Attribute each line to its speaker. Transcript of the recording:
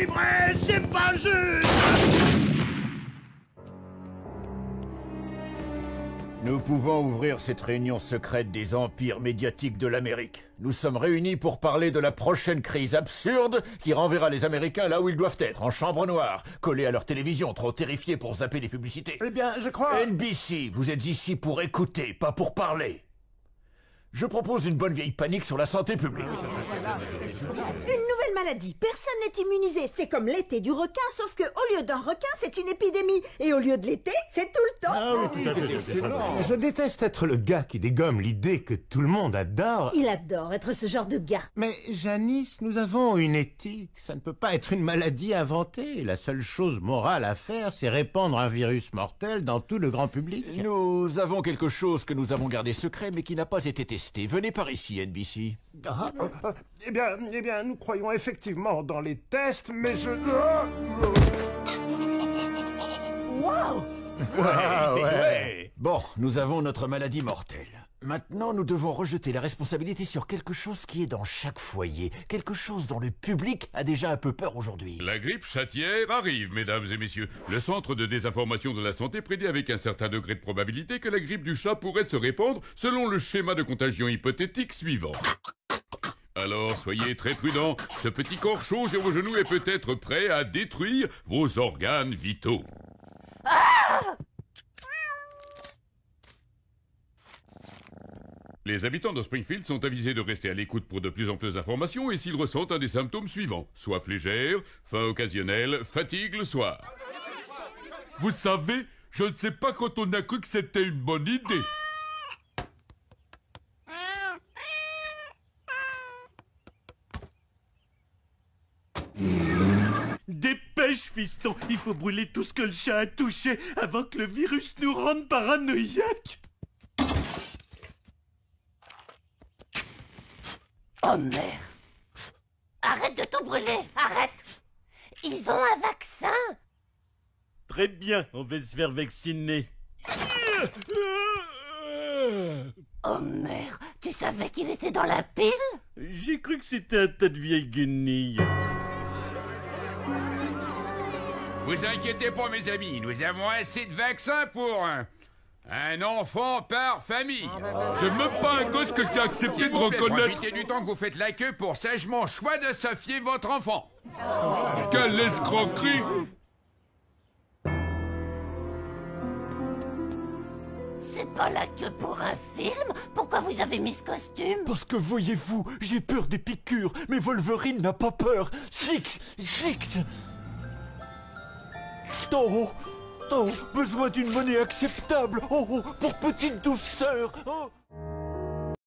Speaker 1: équilibré, c'est pas juste.
Speaker 2: Nous pouvons ouvrir cette réunion secrète des empires médiatiques de l'Amérique. Nous sommes réunis pour parler de la prochaine crise absurde qui renverra les Américains là où ils doivent être, en chambre noire, collés à leur télévision, trop terrifiés pour zapper les publicités.
Speaker 1: Eh bien, je crois...
Speaker 2: NBC, vous êtes ici pour écouter, pas pour parler. Je propose une bonne vieille panique sur la santé publique.
Speaker 3: Une nouvelle maladie. Personne n'est immunisé. C'est comme l'été du requin, sauf que au lieu d'un requin, c'est une épidémie. Et au lieu de l'été, c'est tout le temps.
Speaker 1: Ah oui, tout à fait. Excellent.
Speaker 4: Je déteste être le gars qui dégomme l'idée que tout le monde adore.
Speaker 3: Il adore être ce genre de gars.
Speaker 4: Mais Janice, nous avons une éthique. Ça ne peut pas être une maladie inventée. La seule chose morale à faire, c'est répandre un virus mortel dans tout le grand public.
Speaker 2: Nous avons quelque chose que nous avons gardé secret mais qui n'a pas été testé. Venez par ici, NBC.
Speaker 1: Eh bien, nous croyons effectivement dans les tests, mais je...
Speaker 3: Wow!
Speaker 2: Ouais. Bon, nous avons notre maladie mortelle. Maintenant, nous devons rejeter la responsabilité sur quelque chose qui est dans chaque foyer, quelque chose dont le public a déjà un peu peur aujourd'hui.
Speaker 5: La grippe chatière arrive, mesdames et messieurs. Le Centre de désinformation de la santé prédit avec un certain degré de probabilité que la grippe du chat pourrait se répandre selon le schéma de contagion hypothétique suivant. Alors, soyez très prudents. Ce petit corps chaud sur vos genoux est peut-être prêt à détruire vos organes vitaux. Les habitants de Springfield sont avisés de rester à l'écoute pour de plus en plus d'informations et s'ils ressentent un des symptômes suivants. Soif légère, faim occasionnelle, fatigue le soir. Vous savez, je ne sais pas quand on a cru que c'était une bonne idée.
Speaker 1: Dépêche, fiston. Il faut brûler tout ce que le chat a touché avant que le virus nous rende paranoïaques.
Speaker 6: Homer! Arrête de tout brûler! Arrête! Ils ont un vaccin!
Speaker 1: Très bien, on va se faire vacciner.
Speaker 6: Homer, tu savais qu'il était dans la pile?
Speaker 1: J'ai cru que c'était un tas de vieilles guenilles.
Speaker 7: Vous inquiétez pas, mes amis, nous avons assez de vaccins pour un enfant par famille.
Speaker 5: J'ai même pas un gosse que j'ai accepté
Speaker 7: S'il
Speaker 5: de
Speaker 7: vous plaît,
Speaker 5: reconnaître.
Speaker 7: profitez du temps que vous faites la queue pour sagement choix de Sophie votre enfant.
Speaker 5: Quelle escroquerie!
Speaker 6: C'est pas la queue pour un film? Pourquoi vous avez mis ce costume?
Speaker 2: Parce que voyez-vous, j'ai peur des piqûres, mais Wolverine n'a pas peur. Zzict. Oh, besoin d'une monnaie acceptable. Oh, pour petite douceur. Oh.